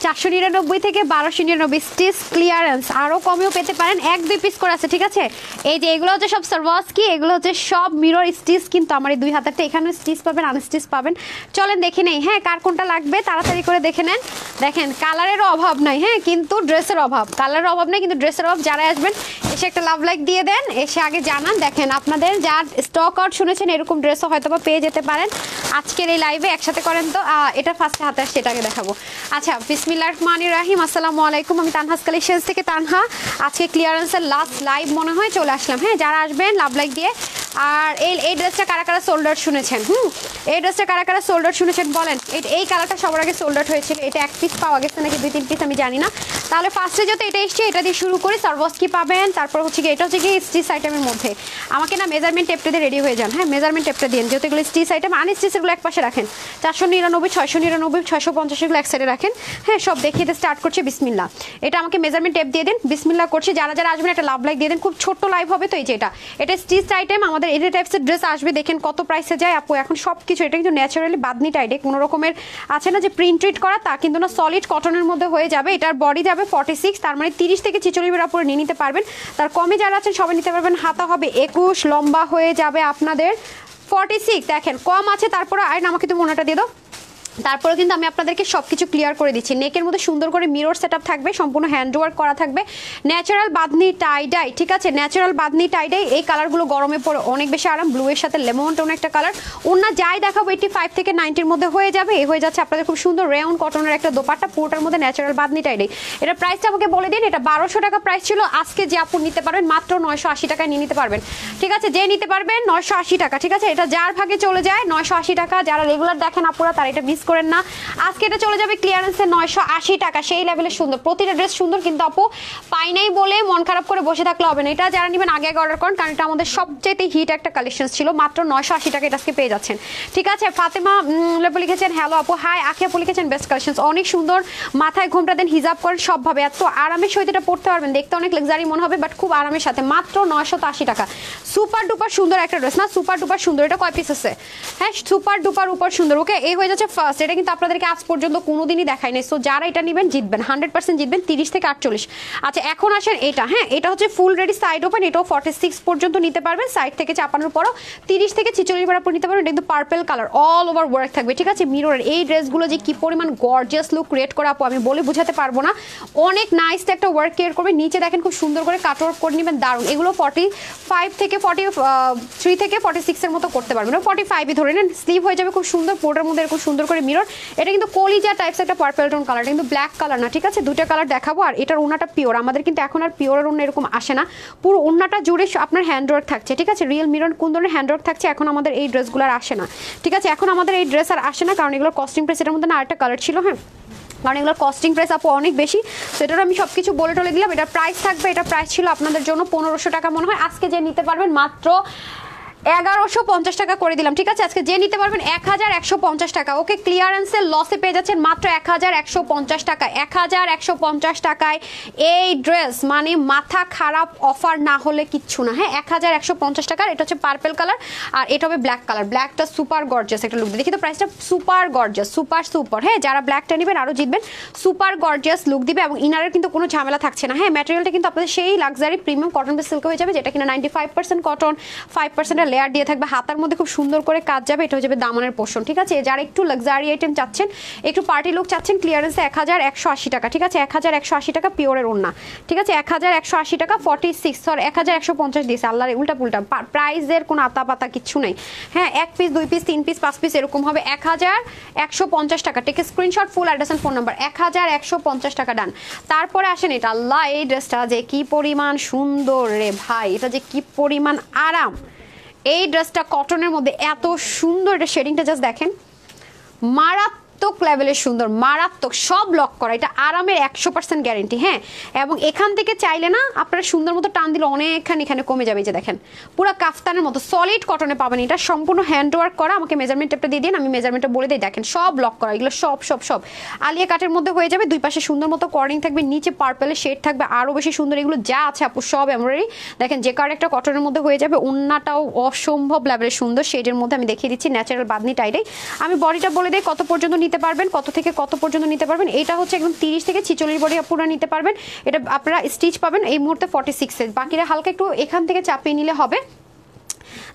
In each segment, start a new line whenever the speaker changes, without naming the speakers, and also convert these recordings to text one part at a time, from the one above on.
499 থেকে 1299 stitch clearance, আরও কমেও পেতে পারেন, 1-2 পিস করে আছে, ঠিক আছে। এই যে এগুলো হচ্ছে সব সার্ভাসকি, এগুলো হচ্ছে সব মিরর স্টিচ, কিন্তু আমার এই 2 হাতেরটা এখানেও স্টিচ পাবেন, আনস্টিচ পাবেন। চলেন দেখে নেই, হ্যাঁ কার কোনটা লাগবে তাড়াতাড়ি করে দেখে নেন। দেখেন কালারেরও অভাব নাই, হ্যাঁ কিন্তু ড্রেসের অভাব, কালারের অভাব নাই কিন্তু ড্রেসের অভাব। যারা আসবেন এসে একটা লাভ লাইক দিয়ে দেন, এসে আগে জানান। দেখেন আপনাদের যার স্টক আউট শুনেছেন এরকম ড্রেসও হয়তো বা পেয়ে যেতে পারেন আজকের এই লাইভে। একসাথে করেন তো, এটা ফার্স্টে হাতে আসছে, এটাকে দেখাবো। আচ্ছা, বিসমিল্লাহির রহমানির রহিম, আসসালামু আলাইকুম। আমি তানহাস কালেকশনস থেকে তানহা। আজকে ক্লিয়ারেন্সের লাস্ট লাইভ মনে হয় চলে আসলাম, হ্যাঁ যারা আসবেন লাভ লাইক দিয়ে। আর এই ড্রেসটা কারা কারা সোল্ড আউট শুনেছেন? এই ড্রেসটা কারা কারা সোল্ড আউট শুনেছেন বলেন। এই কালারটা সবার আগে সোল্ড আউট হয়েছিল, এটা 1 পিস পাওয়া গেছে নাকি 2-3 পিস আমি জানি না। তাহলে ফার্স্টে যত এটা এসছে এটা দিয়ে শুরু করি, সার্ভাসকি পাবেন, তারপর হচ্ছে কি এটা হচ্ছে কি স্টিচ আইটেমের মধ্যে। আমাকে না মেজারমেন্ট টেপটা দিয়ে রেডি হয়ে যান, হ্যাঁ মেজারমেন্ট টেপটা দিন, যেহেতু এগুলো স্টিচ আইটেম। আনস্টিচ এগুলো এক পাশে রাখেন, 499, 699, 650 এগুলো এক সাইডে রাখেন, হ্যাঁ সব দেখিয়ে দিয়ে স্টার্ট করছে বিসমিল্লাহ। এটা আমাকে মেজারমেন্ট টেপ দিয়ে দিন, বিসমিল্লাহ করছি। যারা যারা আসবেন একটা লাভ লাইক দিয়ে দিন, খুব ছোট্ট লাইভ হবে তো। এই যে এটা স্টিচ আইটেম, আমাদের এই টাইপসের ড্রেস আসবে, দেখেন কত প্রাইসে যায় আপু এখন সব কিছু। এটা কিন্তু ন্যাচারালি বাদনি টাইডে, কোনো রকমের আছে না যে প্রিন্ট ট্রিট করা, তা কিন্তু না, সলিড কটনের মধ্যে হয়ে যাবে। এটার বডি যাবে 46, তার মানে 30 থেকে 46 উপরে নিয়ে নিতে পারবেন। তার কমে যারা আছেন সবাই নিতে পারবেন। হাতা হবে 21, লম্বা হয়ে যাবে আপনাদের 46। দেখেন কম আছে, তারপরে আর আমাকে তুমি ওনাটা দিয়ে দাও। তারপরে কিন্তু আমি আপনাদেরকে সব কিছু ক্লিয়ার করে দিচ্ছি। নেকের মধ্যে সুন্দর করে মিরর সেটআপ থাকবে, সম্পূর্ণ হ্যান্ডওয়ার্ক করা থাকবে, ন্যাচারাল বাদনি টাইডাই, ঠিক আছে ন্যাচারাল বাদনি টাইডাই। এই কালারগুলো গরমে পরে অনেক বেশি আরাম, ব্লু এর সাথে লেমন টোন একটা কালার। ওনা যাই দেখাবো 85 থেকে 90-র মধ্যে হয়ে যাবে। এই হয়ে যাচ্ছে আপনাদের খুব সুন্দর রেয়ন কটনের একটা দোপাট্টা, পুরোটার মধ্যে ন্যাচারাল বাদনি টাইডাই। এটা প্রাইসটা আমাকে বলে দিন। এটা 1200 টাকা প্রাইস ছিল, আজকে যে আপু নিতে পারবেন মাত্র 980 টাকায় নিয়ে নিতে পারবেন, ঠিক আছে যে নিতে পারবেন 980 টাকা, ঠিক আছে। এটা যার ভাগে চলে যায় 980 টাকা। যারা রেগুলার দেখেন আপুরা তারা এটা মিস করেন না। আজকে এটা চলে যাবে ক্লিয়ারেন্সে 980 টাকা, সেই লেভেলে সুন্দর, প্রতিটা ড্রেস সুন্দর, কিন্তু আপু পাই নাই বলে মন খারাপ করে বসে থাকলে হবে না। এটা যারা নেবেন আগে আগে অর্ডার করেন, কারণ এটা আমাদের সবচেয়ে হিট একটা কালেকশন ছিল। মাত্র 980 টাকা এটা আজকে পেয়ে যাচ্ছেন, ঠিক আছে। ফাতেমা লেপু লিখেছেন হ্যালো আপু, হাই। আখি আপু লিখেছেন বেস্ট কালেকশন, অনেক সুন্দর। মাথায় ঘোমটা দেন, হিজাব করেন, সবভাবে এত আরামের সহিত এটা পড়তে পারবেন, দেখতে অনেক লাক্সারি মনে হবে বাট খুব আরামের সাথে। মাত্র 980 টাকা, সুপার ডুপার সুন্দর একটা ড্রেস না, সুপার ডুপার সুন্দর। এটা কয় পিস আছে? হ্যাঁ সুপার ডুপার উপর সুন্দর। ওকে, এই হয়ে যাচ্ছে ফার্স্ট। এটা কিন্তু আপনাদেরকে আজ পর্যন্ত কোনোদিনই দেখাই নাই, সো যারা এটা নেবেন জিতবেন, 100% জিতবেন, 30 থেকে 48। আচ্ছা এখন আসেন এটা, হ্যাঁ এটা হচ্ছে ফুল রেডি সাইড ওপেন, এটাও 46 পর্যন্ত নিতে পারবেন, সাইড থেকে চাপানোর পরও 30 থেকে 46 পর নিতে পারবেন। এটা কিন্তু purple colour, all over work থাকবে, ঠিক আছে মিররের। এই ড্রেসগুলো যে কি পরিমাণ গর্জিয়াস লুক ক্রিয়েট করা আপু আমি বলে বোঝাতে পারবো না, অনেক নাইস একটা ওয়ার্ক ক্রিয়েট করবে। নিচে দেখেন খুব সুন্দর করে কাট ওয়ার্ক করে নেবেন, দারুণ। এগুলো 45 থেকে 43 থেকে 46 এর মতো করতে পারবেন, 45ই ধরে নেন। স্লিভ হয়ে যাবে খুব সুন্দর, পোর্টের মধ্যে এরকম সুন্দর করে মিরর। এটা কিন্তু কলিজা টাইপস একটা পার্পল টোন কালার, কিন্তু ব্ল্যাক কালার না, ঠিক আছে। দুটো কালার দেখাবো। আর এটার ওন্নাটা পিওর, আমাদের কিন্তু এখন আর পিওরের ওন্না এরকম আসে না, পুরো ওন্নাটা জুড়ে আপনার হ্যান্ডওয়ার্ক থাকছে, ঠিক আছে। রিয়েল মিরর কোন ধরনের হ্যান্ডওয়ার্ক থাকছে, এখন আমাদের এই ড্রেসগুলো আর আসে না, ঠিক আছে। এখন আমাদের এই ড্রেস আর আসে না, কারণ এগুলোর কস্টিং প্রাইস এটার মধ্যে না আরেকটা কালার ছিল, হ্যাঁ কারণ এগুলোর কস্টিং প্রাইস আপু অনেক বেশি, সেটার আমি সব কিছু বলে টলে দিলাম। এটার প্রাইস থাকবে, এটা প্রাইস ছিল আপনাদের জন্য 1500 টাকা মনে হয়, আজকে যে নিতে পারবেন মাত্র 1150 টাকা করে দিলাম, ঠিক আছে। আজকে যে নিতে পারবেন 1150 টাকা। ওকে, ক্লিয়ারেন্সের লসে পেয়ে যাচ্ছেন মাত্র 1150 টাকা। 1150 টাকায় এই ড্রেস মানে মাথা খারাপ অফার না হলে কিচ্ছু না, হ্যাঁ 1150 টাকার। এটা হচ্ছে পার্পল কালার আর এটা হবে ব্ল্যাক কালার। ব্ল্যাকটা সুপার গর্জিয়াস একটা লুক, দেখি তো প্রাইসটা সুপার গর্জিয়াস, সুপার, হ্যাঁ যারা ব্ল্যাকটা নেবেন আরও জিতবেন, সুপার গর্জিয়াস লুক দিবে। এবং ইনারের কিন্তু কোনো ঝামেলা থাকছে না, হ্যাঁ ম্যাটেরিয়ালটা কিন্তু আপনাদের সেই luxury premium cotton base silk হয়ে যাবে, যেটা কিনা 95% কটন, 5% লেয়ার দিয়ে থাকবে। হাতার মধ্যে খুব সুন্দর করে কাজ যাবে, এটা হয়ে যাবে দামানের পোর্শন, ঠিক আছে। যারা একটু লাক্সারি আইটেম চাচ্ছেন, একটু পার্টি লুক চাচ্ছেন, ক্লিয়ারেন্সে 1180 টাকা, ঠিক আছে 1180 টাকা পিওরের ওন্না, ঠিক আছে 1180 টাকা। 46 সরি 1150 দিয়েছে, আল্লাহর উল্টা পুল্টা প্রাইসের কোনো আতা পাতা কিচ্ছু নেই, হ্যাঁ 1 পিস 2 পিস 3 পিস 5 পিস এরকম হবে। 1150 টাকা, take screenshot, full address and phone number, 1150 টাকা ডান। তারপরে আসেন এটা, আল্লাহ এই ড্রেসটা যে কি পরিমাণ সুন্দর রে ভাই, এটা যে কি পরিমাণ আরাম। এই ড্রেসটা কটনের মধ্যে এত সুন্দর, এটা শেডিংটা জাস্ট দেখেন, মারাত্মক লেভেলের সুন্দর, মারাত্মক, সব লক করা। এটা আরামের 100% গ্যারেন্টি, হ্যাঁ। এবং এখান থেকে চাইলে না আপনারা সুন্দর মতো টান দিলে অনেকখানি এখানে কমে যাবে। যে দেখেন পুরো কাফতানের মতো সলিড কটনে পাবেন, এটা সম্পূর্ণ হ্যান্ডওয়ার্ক করা। আমাকে মেজারমেন্ট টেপটা দিয়ে দিন, আমি মেজারমেন্টটা বলে দিই। দেখেন সব লক করা, এগুলো সব আলিয়া কাটের মধ্যে হয়ে যাবে। দুই পাশে সুন্দর মতো কর্নিং থাকবে, নিচে পার্পেলের শেড থাকবে আরও বেশি সুন্দর। এগুলো যা আছে আপু সব এমব্রয়ডারি। দেখেন যে কার একটা কটনের মধ্যে হয়ে যাবে, ওন্নাটাও অসম্ভব লেভেলের সুন্দর শেডের মধ্যে। আমি দেখিয়ে দিচ্ছি ন্যাচারাল বাদনি টাইডাই। আমি বডিটা বলে দিই কত পর্যন্ত নিতে পারবেন, কত থেকে কত পর্যন্ত নিতে পারবেন। এটা হচ্ছে একদম 30 থেকে 46 বডি পুরো নিতে পারবেন। এটা আপনারা স্টিচ পাবেন এই মুহূর্তে 46 এর, বাকিরা হালকা একটু এখান থেকে চাপিয়ে নিলে হবে।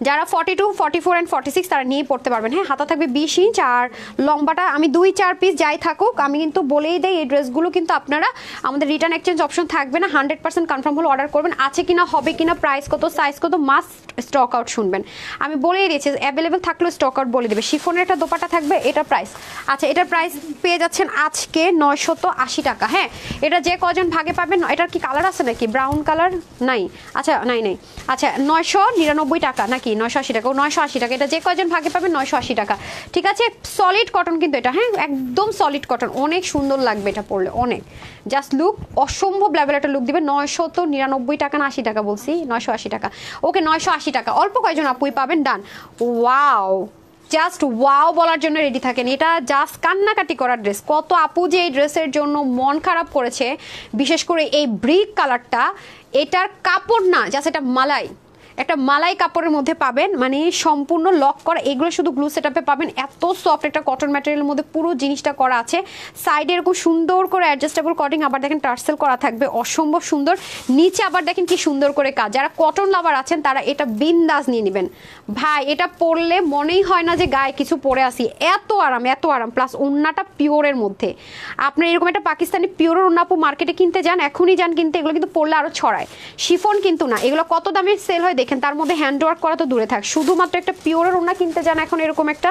যারা 42, 44 অ্যান্ড 46 তারা নিয়ে পড়তে পারবেন। হ্যাঁ, হাতা থাকবে 20 ইঞ্চ আর লম্বাটা আমি 2-4 পিস যাই থাকুক আমি কিন্তু বলেই দেই এই ড্রেসগুলো কিন্তু আপনারা আমাদের রিটার্ন এক্সচেঞ্জ অপশন থাকবে না, 100% কনফার্ম হলে অর্ডার করবেন। আছে কিনা, হবে কিনা, প্রাইস কত, সাইজ কত, মাস্ট স্টক আউট শুনবেন। আমি বলেই দিয়েছি অ্যাভেলেবেল থাকলেও স্টক আউট বলে দেবে। শিফনের একটা দোপাট্টা থাকবে, এটা প্রাইস, আচ্ছা এটার প্রাইস পেয়ে যাচ্ছেন আজকে 980 টাকা। হ্যাঁ, এটা যে কজন ভাগে পাবেন, এটার কি কালার আছে নাকি, ব্রাউন কালার নাই, আচ্ছা নাই, আচ্ছা 999 টাকা নাকি 980 টাকা, 980 টাকা, এটা যে কয়জন ভাগে পাবেন 980 টাকা। ঠিক আছে, সলিড কটন কিন্তু এটা, হ্যাঁ একদম সলিড কটন, অনেক সুন্দর লাগবে এটা পরলে, অনেক জাস্ট লুক অসম্ভব লেভেল একটা লুক দিবে। 999 টাকা না 80 টাকা বলছি, 980 টাকা। ওকে 980 টাকা, অল্প কয়জন আপুই পাবেন, ডান। ওয়াও, জাস্ট ওয়াও বলার জন্য রেডি থাকেন। এটা জাস্ট কান্নাকাটি করার ড্রেস। কত আপু যে এই ড্রেসের জন্য মন খারাপ করেছে, বিশেষ করে এই ব্রিক কালারটা। এটার কাপড় না, জাস্ট এটা মালাই, একটা মালাই কাপড়ের মধ্যে পাবেন, মানে সম্পূর্ণ লক করা, এগুলো শুধু গ্লু সেটআপে পাবেন। এত সফট একটা কটন ম্যাটেরিয়ালের মধ্যে পুরো জিনিসটা করা আছে। সাইডে এরকম সুন্দর করে অ্যাডজাস্টেবল কটিং, আবার দেখেন টার্সেল করা থাকবে, অসম্ভব সুন্দর। নিচে আবার দেখেন কি সুন্দর করে কাজ। যারা কটন লাভার আছেন তারা এটা বিন্দাস নিয়ে নেবেন ভাই। এটা পরলে মনেই হয় না যে গায়ে কিছু পরে আসি, এত আরাম, এত আরাম। প্লাস ওন্নাটা পিওরের মধ্যে, আপনি এরকম একটা পাকিস্তানি পিওরের ওন্না আপু মার্কেটে কিনতে যান, এখনই যান কিনতে, এগুলো কিন্তু পরলে আরো ছড়ায়। শিফন কিন্তু না, এগুলো কত দামে সেল হয় দেখেন, তার মধ্যে হ্যান্ডওয়ার্ক করা তো দূরে থাক, শুধুমাত্র একটা পিওরের ওড়না কিনতে যান এখন এরকম একটা,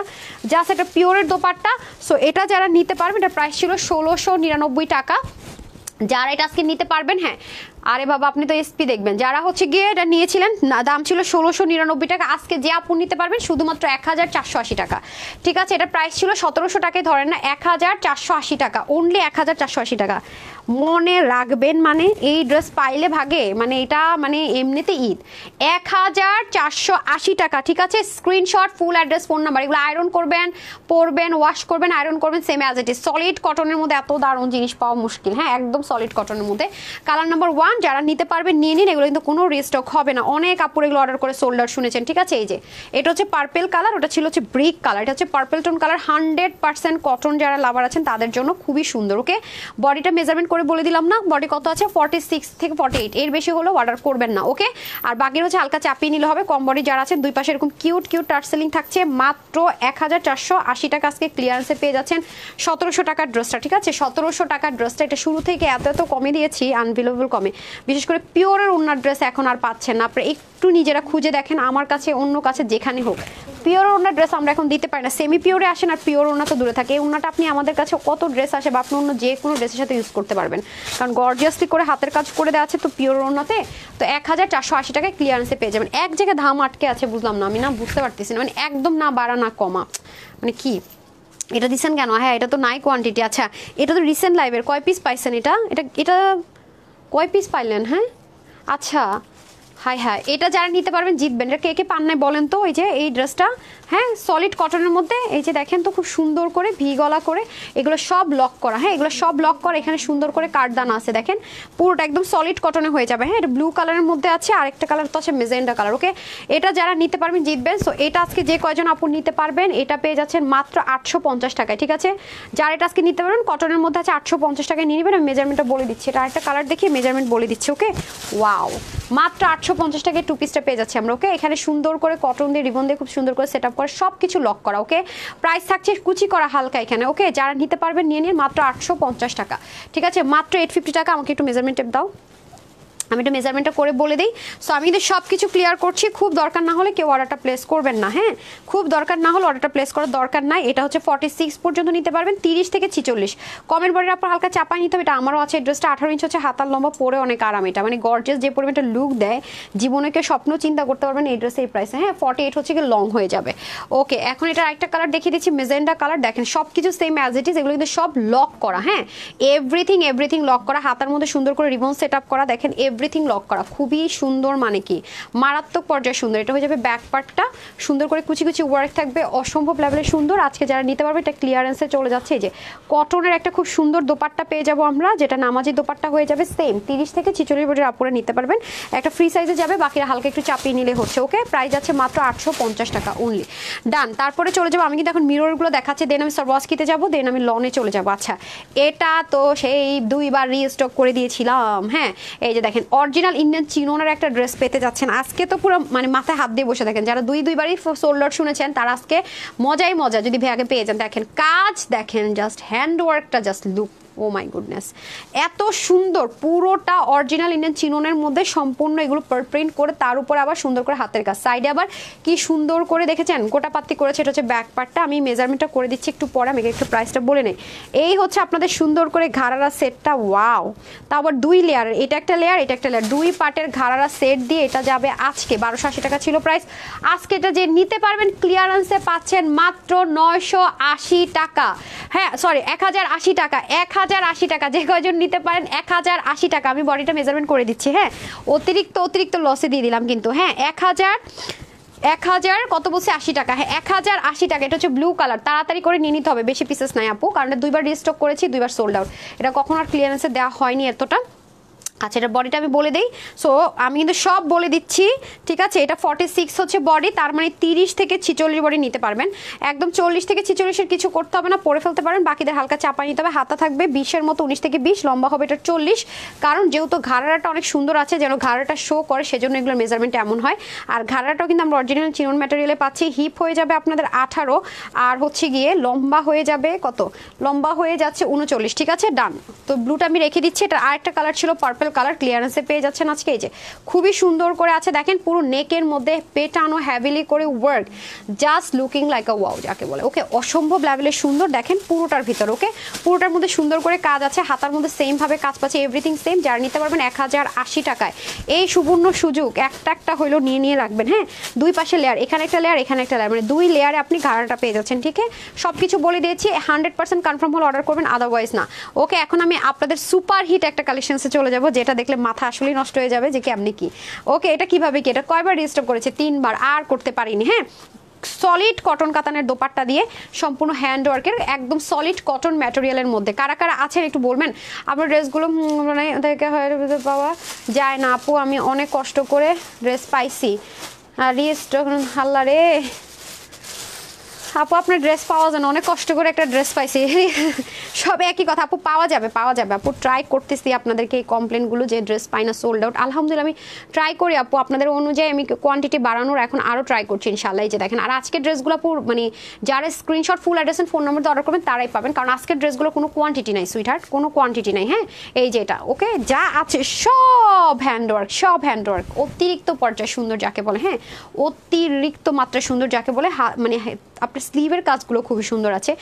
জাস্ট একটা পিওরের দোপাট্টা। সো এটা যারা নিতে পারবেন, এটা প্রাইস ছিল 1699 টাকা। যারা এটা আজকে নিতে পারবেন, হ্যাঁ আরে বাবা আপনি তো এসপি দেখবেন, যারা হচ্ছে গিয়ে এটা নিয়েছিলেন দাম ছিল 1699 টাকা, আজকে যে আপু নিতে পারবেন শুধুমাত্র 1480 টাকা। ঠিক আছে, এটা প্রাইস ছিল 1700 টাকায়, ধরেন না 1480 টাকা, অনলি 1480 টাকা। মনে রাখবেন, মানে এই ড্রেস পাইলে ভাগে, মানে এটা মানে এমনিতে ঈদ। 1480 টাকা। ঠিক আছে, screenshot, full address, phone number, এগুলো আয়রন করবেন, পরবেন, ওয়াশ করবেন, আয়রন করবেন, same as it is. Solid কটনের মধ্যে এত দারুণ জিনিস পাওয়া মুশকিল। হ্যাঁ, একদম সলিড কটনের মধ্যে। কালার নাম্বার 1 যারা নিতে পারবেন নিয়ে নিন, এগুলো কিন্তু কোনো রিস্টক হবে না। অনেক কাপড় এগুলো অর্ডার করে সোল্ড আউট শুনেছেন। ঠিক আছে, এই যে এটা হচ্ছে পার্পেল কালার, ওটা ছিল হচ্ছে ব্রিক কালার, এটা হচ্ছে পার্পেল টোন কালার। 100% কটন যারা লাভার আছেন তাদের জন্য খুবই সুন্দর। ওকে, বডিটা মেজারমেন্ট করে বলে দিলাম না, বডি কত আছে, 46 থেকে 48, এর বেশি হলেও অর্ডার করবেন না। ওকে, আর বাকির হচ্ছে হালকা চাপিয়ে নিলে হবে। কম বডি যারা আছেন, দুই পাশে এরকম কিউট কিউট টার্সেলিং থাকছে, মাত্র 1480 টাকা আজকে ক্লিয়ারেন্সে পেয়ে যাচ্ছেন 1700 টাকার ড্রেসটা। ঠিক আছে, 1700 টাকার ড্রেসটা, এটা শুরু থেকে এত এত কমে দিয়েছি, আনবিলিভেবল কমে। বিশেষ করে পিওরের ওনার ড্রেস এখন আর পাচ্ছেন না, আপনারা একটু নিজেরা খুঁজে দেখেন, আমার কাছে অন্য কাছে যেখানে হোক পিওর ওনার ড্রেস আমরা এখন দিতে পারি না। সেমি পিওরে আসেন আর পিওর ওনা তো দূরে থাকে। এই ওনাটা আপনি আমাদের কাছে কত ড্রেস আসে বা আপনি অন্য যে কোনো ড্রেসের সাথে ইউজ করতে পারবেন, কারণ গর্জিয়াসলি করে হাতের কাজ করে দেওয়া আছে তো পিওর ওনাতে। তো 1480 টাকায় ক্লিয়ারেন্সে পেয়ে যাবেন। এক জায়গায় দাম আটকে আছে, বুঝলাম না, আমি না বুঝতে পারতেছি না, মানে একদম না বাড়া না কমা, মানে কি এটা দিচ্ছেন কেন? হ্যাঁ, এটা তো নাই কোয়ান্টিটি। আচ্ছা, এটা তো রিসেন্ট লাইভের, কয় পিস পাইছেন? এটা এটা এটা কয় পিস পাইলেন? হ্যাঁ, আচ্ছা, হাই হ্যাঁ, এটা যারা নিতে পারবেন জিতবেন। এটা কে কে পান নাই বলেন তো? এই যে এই ড্রেসটা, হ্যাঁ সলিড কটনের মধ্যে, এই যে দেখেন তো খুব সুন্দর করে ভি গলা করে, এগুলো সব লক করা। হ্যাঁ, এগুলো সব লক করা, এখানে সুন্দর করে কাঠদানা আছে দেখেন, পুরোটা একদম সলিড কটনে হয়ে যাবে। হ্যাঁ, এটা ব্লু কালারের মধ্যে আছে, আরেকটা কালার তো আছে মেজেন্ডা কালার। ওকে, এটা যারা নিতে পারবেন জিতবেন। সো এটা আজকে যে কয়জন আপু নিতে পারবেন, এটা পেয়ে যাচ্ছেন মাত্র 850 টাকায়। ঠিক আছে, যারা এটা আজকে নিতে পারবেন কটনের মধ্যে আছে 850 টাকায় নিয়ে নেবেন। আমি মেজারমেন্টটা বলে দিচ্ছি, এটা আরেকটা কালার দেখিয়ে মেজারমেন্ট বলে দিচ্ছি। ওকে, ওয়াও, মাত্র 850 টাকায় টু পিসটা পেয়ে যাচ্ছি আমরা। ওকে, এখানে সুন্দর করে কটন দিয়ে রিবন দিয়ে খুব সুন্দর করে সেট আপ করে সব কিছু লক করা। ওকে, প্রাইস থাকছে কুচি করা হালকা এখানে। ওকে, যারা নিতে পারবেন নিয়ে নিন, মাত্র 850 টাকা। ঠিক আছে, মাত্র 850 টাকা। আমাকে একটু মেজারমেন্ট টেপ দাও, আমি একটু মেজারমেন্টটা করে বলে দিই। সো আমি কিন্তু সব কিছু ক্লিয়ার করছি, খুব দরকার না হলে কেউ অর্ডারটা প্লেস করবেন না। হ্যাঁ, খুব দরকার না হলে অর্ডারটা প্লেস করার দরকার নাই। এটা হচ্ছে 46 পর্যন্ত নিতে পারবেন, 30 থেকে 46। কমের বডির আপনার হালকা চাপাই নিতে হবে। এটা আমারও আছে, ড্রেসটা 18 ইঞ্চ হচ্ছে, হাতার লম্বা, পরে অনেক আরাম। এটা মানে গর্জিয়াস যে পরিমাণটা লুক দেয়, জীবনে কেউ স্বপ্ন চিন্তা করতে পারবেন এই ড্রেসে এই প্রাইসে। হ্যাঁ, 48 হচ্ছে কি লং হয়ে যাবে। ওকে, এখন এটা আরেকটা কালার দেখিয়ে দিচ্ছি, মেজেন্ডা কালার। দেখেন সব কিছু সেম অ্যাজ ইট ইজ, এগুলো কিন্তু সব লক করা। হ্যাঁ, এভরিথিং লক করা, হাতার মধ্যে সুন্দর করে রিবন সেট আপ করা। দেখেন এভরি এভরিথিং লক করা, খুবই সুন্দর, মানে কি মারাত্মক পর্যায়ে সুন্দর। এটা হয়ে যাবে ব্যাক পার্টটা, সুন্দর করে কুচি কুচি ওয়ার্ক থাকবে, অসম্ভব লেভেলে সুন্দর। আজকে যারা নিতে পারবে এটা ক্লিয়ারেন্সে চলে যাচ্ছে। এই যে কটনের একটা খুব সুন্দর দোপাট্টা পেয়ে যাবো আমরা, যেটা নামাজি দোপাট্টা হয়ে যাবে সেম 30 থেকে 46 বছর আপুরা নিতে পারবেন। একটা ফ্রি সাইজে যাবে, বাকিরা হালকা একটু চাপিয়ে নিলে হচ্ছে। ওকে, প্রাইস আছে মাত্র 850 টাকা অনলি। ডান। তারপরে চলে যাবো, আমি কিন্তু এখন মিররগুলো দেখাচ্ছি, দেন আমি সরওয়াস্কিতে যাবো, দেন আমি লনে চলে যাবো। আচ্ছা, এটা তো সেই 2বার রিস্টক করে দিয়েছিলাম। হ্যাঁ, এই যে দেখেন অরিজিনাল ইন্ডিয়ান চিনোনের একটা ড্রেস পেতে যাচ্ছেন আজকে, তো পুরো মানে মাথায় হাত দিয়ে বসে দেখেন। যারা দুইবারই সোল্ড আউট শুনেছেন তারা আজকে মজাই মজা যদি ভাগে পেয়ে যান। দেখেন কাজ, দেখেন জাস্ট হ্যান্ডওয়ার্কটা, just look, oh my goodness, এত সুন্দর। পুরোটা অরিজিনাল ইন্ডিয়ান চিনোনের মধ্যে সম্পূর্ণ এগুলো প্রিন্ট করে, তার উপর আবার সুন্দর করে হাতের কাজ, সাইডে আবার কি সুন্দর করে দেখেছেন গোটা পাত্তি করেছে। এটা হচ্ছে ব্যাক পার্টটা, আমি মেজারমেন্টটা করে দিচ্ছি একটু পরে, আমি একটু প্রাইসটা বলে নেই। এই হচ্ছে আপনাদের সুন্দর করে ঘাড়ারা সেটটা, ওয়াও। তা আবার 2 লেয়ার, এটা একটা লেয়ার, এটা একটা লেয়ার, 2 পার্টের ঘাড়ারা সেট দিয়ে এটা যাবে আজকে 1280 টাকা ছিল প্রাইস। আজকে এটা যে নিতে পারবেন ক্লিয়ারেন্সে পাচ্ছেন মাত্র 980 টাকা। হ্যাঁ সরি, 1080 টাকা, 1080 টাকা। যে কয়জন নিতে পারেন 1080 টাকা। আমি বডিটা মেজারমেন্ট করে দিচ্ছি। হ্যাঁ, অতিরিক্ত লসে দিয়ে দিলাম কিন্তু। হ্যাঁ, 1000 কত বলছে 80 টাকা। হ্যাঁ, 1080 টাকা। এটা হচ্ছে ব্লু কালার, তাড়াতাড়ি করে নিয়ে নিতে হবে, বেশি পিসেস নাই আপু, কারণ 2বার রিস্টক করেছি, 2বার সোল্ড আউট। এটা কখন আর ক্লিয়ারেন্সে দেওয়া হয়নি এতটা। আচ্ছা, এটা বডিটা আমি বলে দেই। সো আমি কিন্তু সব বলে দিচ্ছি, ঠিক আছে। এটা 46 হচ্ছে বডি, তার মানে 30 থেকে 46 বডি নিতে পারবেন। একদম 40 থেকে 46-এর কিছু করতে হবে না, পরে ফেলতে পারেন। বাকিদের হালকা চাপা নিতে হবে। হাতা থাকবে 20-এর মতো, 19 থেকে 20, লম্বা হবে এটা 40। কারণ যেহেতু ঘাড়াটা অনেক সুন্দর আছে, যেন ঘাড়াটা শো করে, সেজন্য এগুলোর মেজারমেন্ট এমন হয়। আর ঘাড়াটাও কিন্তু আমরা অরিজিনাল চিনন ম্যাটেরিয়ালে পাচ্ছি। হিপ হয়ে যাবে আপনাদের 18, আর হচ্ছে গিয়ে লম্বা হয়ে যাবে কত, লম্বা হয়ে যাচ্ছে 39, ঠিক আছে। ডান। তো ব্লুটা আমি রেখে দিচ্ছি। এটা আরেকটা কালার ছিল পার্পল কালার, ক্লিয়ারেন্সে পেয়ে যাচ্ছেন আজকে। এই যে খুবই সুন্দর করে আছে, দেখেন পুরো নেকের মধ্যে পেটানো হেভিলি করে ওয়ার্ক, জাস্ট লুকিং লাইক আ ওয়াও যাকে বলে। ওকে, অসম্ভব লেভেলের সুন্দর। দেখেন পুরোটার ভিতর, ওকে, পুরোটার মধ্যে সুন্দর করে কাজ আছে, হাতার মধ্যে সেম ভাবে কাজ পাচ্ছে, এভরিথিং সেম। যারা নিতে পারবেন 1080 টাকায়, এই সুবর্ণ সুযোগ একটা হইলো নিয়ে রাখবেন। হ্যাঁ, 2 পাশে লেয়ার, এখানে একটা লেয়ার, এখানে একটা লেয়ার, মানে 2 লেয়ারে আপনি ঘাড়াটা পেয়ে যাচ্ছেন। ঠিক আছে, সবকিছু বলে দিয়েছি। 100% কনফার্ম হলে অর্ডার করবেন, আদারওয়াইজ না। ওকে, এখন আমি আপনাদের সুপার হিট একটা কালেকশনসে চলে যাব, যেটা দেখলে মাথা আসলেই নষ্ট হয়ে যাবে যে কেমনি কি। ওকে, এটা কিভাবে কি, এটা কয়বার রিস্টক করেছে, 3বার, আর করতে পারিনি। হ্যাঁ, সলিড কটন কাতানের দোপাট্টা দিয়ে সম্পূর্ণ হ্যান্ড ওয়ার্কের, একদম সলিড কটন ম্যাটেরিয়ালের মধ্যে। কারা কারা আছেন একটু বলবেন। আপনার ড্রেসগুলো মানে পাওয়া যায় না আপু, আমি অনেক কষ্ট করে ড্রেস পাইছি, রিস্টক হাল্লা রে আপু, আপনার ড্রেস পাওয়া যায় না, অনেক কষ্ট করে একটা ড্রেস পাইছি। সব একই কথা আপু, পাওয়া যাবে আপু। ট্রাই করতেছি আপনাদেরকে এই কমপ্লেনগুলো যে ড্রেস পাই না, সোল্ড আউট। আলহামদুলিল্লাহ আমি ট্রাই করি আপু, আপনাদের অনুযায়ী আমি কোয়ান্টিটি বাড়ানোর এখন আরও ট্রাই করছি ইনশাল্লাহ। এই যে দেখেন, আর আজকের ড্রেসগুলো আপু মানে যারা screenshot full address and phone number order করবেন তারাই পাবেন, কারণ আজকের ড্রেসগুলো কোনো কোয়ান্টিটি নাই সুইটহার্ট, কোনো কোয়ান্টিটি নাই। হ্যাঁ, এই যে এটা, ওকে, যা আছে সব হ্যান্ডওয়ার্ক, অতিরিক্ত পর্যায়ে সুন্দর যাকে বলে। হ্যাঁ, অতিরিক্ত মাত্রায় সুন্দর যাকে বলে। মানে আপনার স্লিভের কাজগুলো খুবই সুন্দর আছে।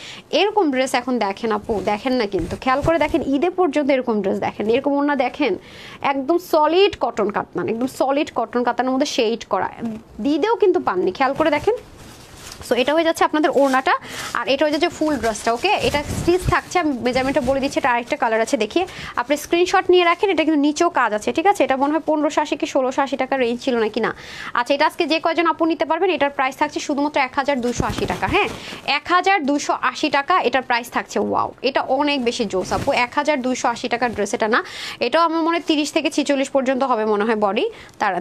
এরকম ড্রেস এখন দেখেন আপু, দেখেন না কিন্তু, খেয়াল করে দেখেন, ঈদে পর্যন্ত এরকম ড্রেস দেখেন, এরকম ওনা দেখেন, একদম সলিড কটন কাতান, একদম সলিড কটন কাতানের মধ্যে শেড করা, ঈদেও কিন্তু পাননি, খেয়াল করে দেখেন। সো এটা হয়ে যাচ্ছে আপনাদের ওড়নাটা, আর এটা হয়ে যাচ্ছে ফুল ড্রেসটা। ওকে, এটা স্টিচ থাকছে, আমি মেজারমেন্টটা বলে দিচ্ছি। এটা আরেকটা কালার আছে, দেখিয়ে আপনি স্ক্রিনশট নিয়ে রাখেন। এটা কিন্তু নিচেও কাজ আছে, ঠিক আছে। এটা মনে হয় 1580 কি 1680 টাকা রেঞ্জ ছিল নাকি না। আচ্ছা, এটা আজকে যে কয়জন আপু নিতে পারবেন, এটার প্রাইস থাকছে শুধুমাত্র 1280 টাকা। হ্যাঁ, 1280 টাকা এটার প্রাইস থাকছে। ওয়াও, এটা অনেক বেশি জোস আপু। 1280 টাকার ড্রেস এটা না, এটাও আমার মনে হয় 30 থেকে 46 পর্যন্ত হবে মনে হয় বডি। তার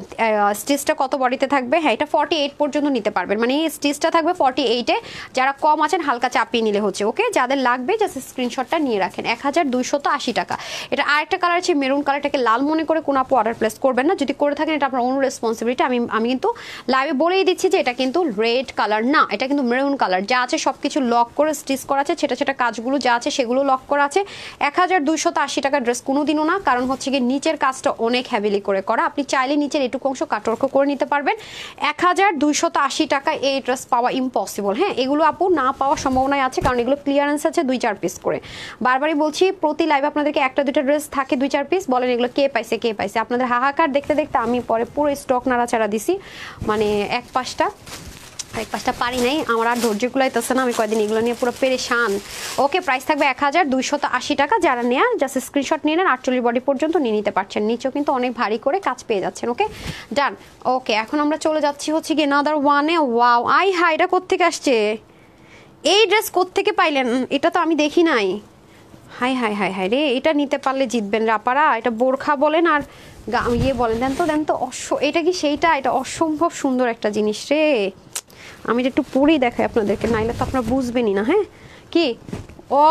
স্টিচটা কত বডিতে থাকবে, হ্যাঁ এটা 48 পর্যন্ত নিতে পারবেন, মানে স্টিচটা থাকবে 48-এ। যারা কম আছেন হালকা চাপিয়ে নিলে হচ্ছে। ওকে, যাদের লাগবে জাস্ট স্ক্রিনশটটা নিয়ে রাখেন। 1280 টাকা। এটা আরেকটা কালার আছে মেরুন কালারটাকে লাল মনে করে কোনো আপু অর্ডার প্লেস করবেন না, যদি করে থাকেন এটা আপনার ওন রেসপন্সিবিলিটি। আমি কিন্তু লাইভে বলেই দিচ্ছি যে এটা কিন্তু রেড কালার না, এটা কিন্তু মেরুন কালার। যা আছে সব কিছু লক করে স্টিচ করা আছে, ছোটা কাজগুলো যা আছে সেগুলো লক করা আছে। 1280 টাকার ড্রেস কোনোদিনও না, কারণ হচ্ছে গিয়ে নিচের কাজটা অনেক হেভিলি করে করা। আপনি চাইলে নিচের এটুকু অংশ কাটওয়ার্ক করে নিতে পারবেন। 1280 টাকা এই ড্রেস পাওয়া ইম্পসিবল। হ্যাঁ, এগুলো আপু না পাওয়ার সম্ভাবনাই আছে, কারণ এগুলো ক্লিয়ারেন্স আছে 2-4 পিস করে। বারবারই বলছি, প্রতি লাইভে আপনাদেরকে 1-2টা ড্রেস থাকে 2-4 পিস। বলেন এগুলো কে পাইছে। আপনাদের হাহাকার দেখতে দেখতে আমি পরে পুরো স্টক নাড়াচাড়া দিছি, মানে এক পাশটা। আরেক পাঁচটা পারি নাই, আমার আর ধৈর্য কুলাইতেছে না, আমি কয়দিন এগুলো নিয়ে পুরো পেরেশান। ওকে, প্রাইস থাকবে 1280 টাকা। যারা নেয়া জাস্ট স্ক্রিনশট নিয়ে নেন, 48 বডি পর্যন্ত নিয়ে নিতে পারছেন। নিচেও কিন্তু অনেক ভারী করে কাজ পেয়ে যাচ্ছেন। ওকে ডান। ওকে, এখন আমরা চলে যাচ্ছি হচ্ছে কি নাদার ওয়ানে। ওয়াও, আই হাই, এটা কোত্থেকে আসছে? এই ড্রেস কোত্থেকে পাইলেন? এটা তো আমি দেখি নাই। হাই হাই হাই হাই রে, এটা নিতে পারলে জিতবেন রাপারা। এটা বোরখা বলেন আর ইয়ে বলেন, দেন তো এটা কি সেইটা? এটা অসম্ভব সুন্দর একটা জিনিস রে। আমি একটু পরেই দেখাই আপনাদেরকে, নাইলে তো আপনারা বুঝবেনই না। হ্যাঁ, কি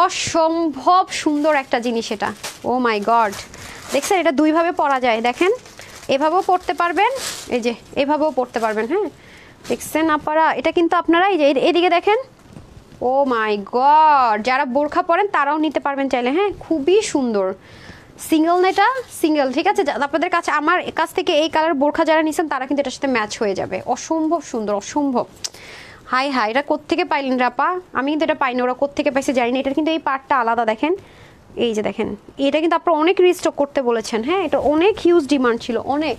অসম্ভব সুন্দর একটা জিনিস এটা। ও মাই গড, দেখছেন? এটা দুইভাবে পরা যায়, দেখেন, এভাবেও পরতে পারবেন, এই যে এভাবেও পরতে পারবেন। হ্যাঁ, দেখছেন আপনারা? এটা কিন্তু আপনারা এই যে এদিকে দেখেন, ও মাই গড, যারা বোরখা পরেন তারাও নিতে পারবেন চাইলে। হ্যাঁ, খুবই সুন্দর। সিঙ্গেল না এটা? সিঙ্গেল, ঠিক আছে। আপনাদের কাছে, আমার কাছ থেকে এই কালার বোরখা যারা নিছেন তারা কিন্তু এটার সাথে ম্যাচ হয়ে যাবে। অসম্ভব সুন্দর, অসম্ভব। হাই হাই, এটা কোত্থেকে পাইলেন রাপা? আমি কিন্তু এটা পাইনি, ওরা কোত্থেকে পাইছে জানি না। এটার কিন্তু এই পার্টটা আলাদা, দেখেন, এই যে দেখেন, এটা কিন্তু আপনারা অনেক রিস্টক করতে বলেছেন। হ্যাঁ, এটা অনেক হিউজ ডিমান্ড ছিল, অনেক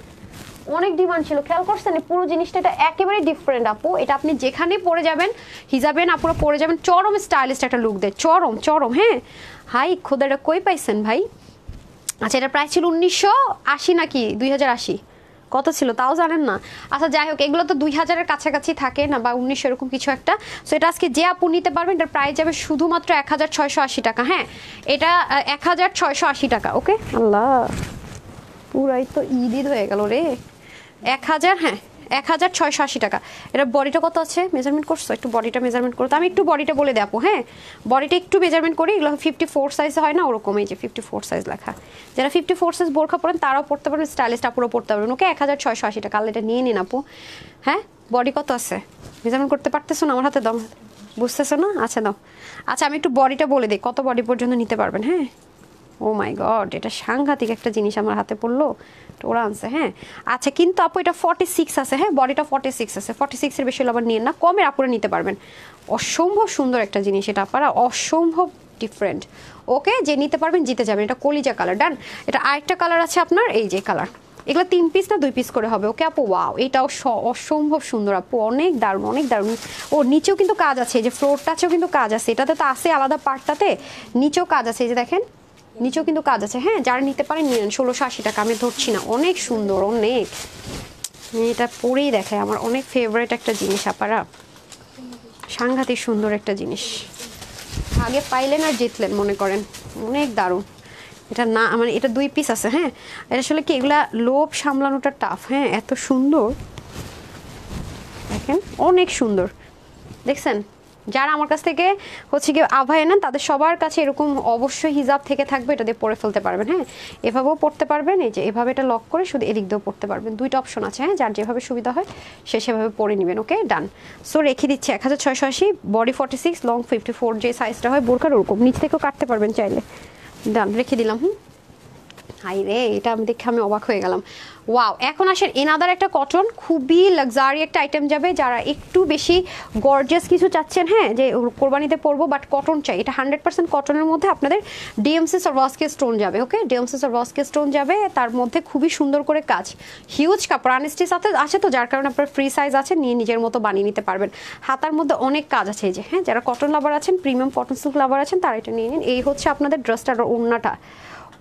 অনেক ডিমান্ড ছিল। খেয়াল করছেন পুরো জিনিসটা? এটা একেবারে ডিফারেন্ট আপু। এটা আপনি যেখানে পরে যাবেন, হিজাবেন আপুরা পরে যাবেন, চরম স্টাইলিস্ট একটা লুক দেয়, চরম চরম। হ্যাঁ, হাই খোদা, এটা কই পাইছেন ভাই? আচ্ছা, এটা প্রাইস ছিল 1980 নাকি 2080, কত ছিল তাও জানেন না? আচ্ছা যাই হোক, এগুলো তো 2000-এর কাছাকাছি থাকে না, বা 1900 এরকম কিছু একটা। সো এটা আজকে যে আপু নিতে পারবেন, এটার প্রাইস যাবে শুধুমাত্র 1680 টাকা। হ্যাঁ, এটা 1680 টাকা। ওকে, আল্লাহ, পুরাই তো ঈদ হয়ে গেল রে। 1000, হ্যাঁ 1680 টাকা। এটা বডিটা কত আছে মেজারমেন্ট করছো? একটু বডিটা মেজারমেন্ট করো তো। আমি একটু বডিটা বলে দেবো। হ্যাঁ, বডিটা একটু মেজারমেন্ট করি। এগুলো 54 সাইজে হয় না, ওরকম। এই যে 54 সাইজ লেখা। যারা 54 সাইজ বোরখা পরেন তারাও পড়তে পারবেন, স্টাইলিস্ট আপুরও পড়তে পারবেন। ওকে, 1680 টাকা। এটা নিয়ে নিন আপু। হ্যাঁ, বডি কত আছে মেজারমেন্ট করতে পারতেছো না? আমার হাতে দাও, বুঝতেছো না? আচ্ছা দাও। আচ্ছা, আমি একটু বডিটা বলে দিই, কত বডি পর্যন্ত নিতে পারবেন। হ্যাঁ, ও মাই গড, এটা সাংঘাতিক একটা জিনিস আমার হাতে পড়লো, ওরা আনছে। হ্যাঁ, আচ্ছা, কিন্তু আপু এটা 46 আছে। হ্যাঁ, বডিটা 46 আছে। 46-এর বেশি আবার নিয়ে না, কমের আপুরে নিতে পারবেন। অসম্ভব সুন্দর একটা জিনিস এটা আপনারা, অসম্ভব ডিফারেন্ট। ওকে, যে নিতে পারবেন জিতে যাবেন। এটা কলিজা কালার। ডান। এটা আরেকটা কালার আছে আপনার, এই যে কালার। এগুলো 3 পিস না 2 পিস করে হবে। ওকে আপু, ওয়াও, এটাও অসম্ভব সুন্দর আপু, অনেক দারুণ, অনেক দারুণ। ও নিচেও কিন্তু কাজ আছে, এই যে ফ্লোরটাছেও কিন্তু কাজ আছে। এটাতে তো আছে আলাদা পার্টটাতে, নিচেও কাজ আছে, এই যে দেখেন, নিচেও কিন্তু কাজ আছে। হ্যাঁ, যারা নিতে পারেন নিন। 1680 টাকা, আমি ধরছি না। অনেক সুন্দর, অনেক। এটা পরেই দেখায়, আমার অনেক ফেভারিট একটা জিনিস আপনারা, সাংঘাতিক সুন্দর একটা জিনিস। আগে পাইলেন আর জিতলেন মনে করেন, অনেক দারুণ। এটা না মানে এটা 2 পিস আছে। হ্যাঁ, এটা আসলে কি, এগুলা লোভ সামলানোটা টাফ। হ্যাঁ, এত সুন্দর, দেখেন, অনেক সুন্দর। দেখছেন? যারা আমার কাছ থেকে হচ্ছে কি আভায় নেন, তাদের সবার কাছে এরকম অবশ্যই হিজাব থেকে থাকবে, এটা দিয়ে পরে ফেলতে পারবেন। হ্যাঁ, এভাবেও পড়তে পারবেন, এই যে এভাবে এটা লক করে শুধু এদিক দিয়েও পড়তে পারবেন। 2টা অপশন আছে। হ্যাঁ, যার যেভাবে সুবিধা হয় সে সেভাবে পরে নেবেন। ওকে, ডান। সো রেখে দিচ্ছি 1680, বডি 46, লং 54, যে সাইজটা হয় বোরখার ওরকম। নিচ থেকেও কাটতে পারবেন চাইলে। ডান, রেখে দিলাম। হাই রে, এটা আমি দেখে আমি অবাক হয়ে গেলাম। ওয়াও, এখন আসেন এনাদার একটা কটন, খুবই লাক্সারি একটা আইটেম যাবে যারা একটু বেশি গর্জিয়াস কিছু চাচ্ছেন। হ্যাঁ, যে কোরবানিতে পরবো বাট কটন চাই, এটা 100% কটনের মধ্যে আপনাদের ডিএমসি সারওয়াস্কি স্টোন যাবে। ওকে, ডিএমসি সারওয়াস্কি স্টোন যাবে, তার মধ্যে খুবই সুন্দর করে কাজ, হিউজ কাপড়, আনস্টিচ সাথে আছে, তো যার কারণে আপনার ফ্রি সাইজ আছে, নিয়ে নিজের মতো বানিয়ে নিতে পারবেন। হাতার মধ্যে অনেক কাজ আছে, এই যে। হ্যাঁ, যারা কটন লাভার আছেন, প্রিমিয়াম কটন সিল্ক লাভার আছেন, তারা এটা নিয়ে নিন। এই হচ্ছে আপনাদের ড্রেসটার ওড়নাটা।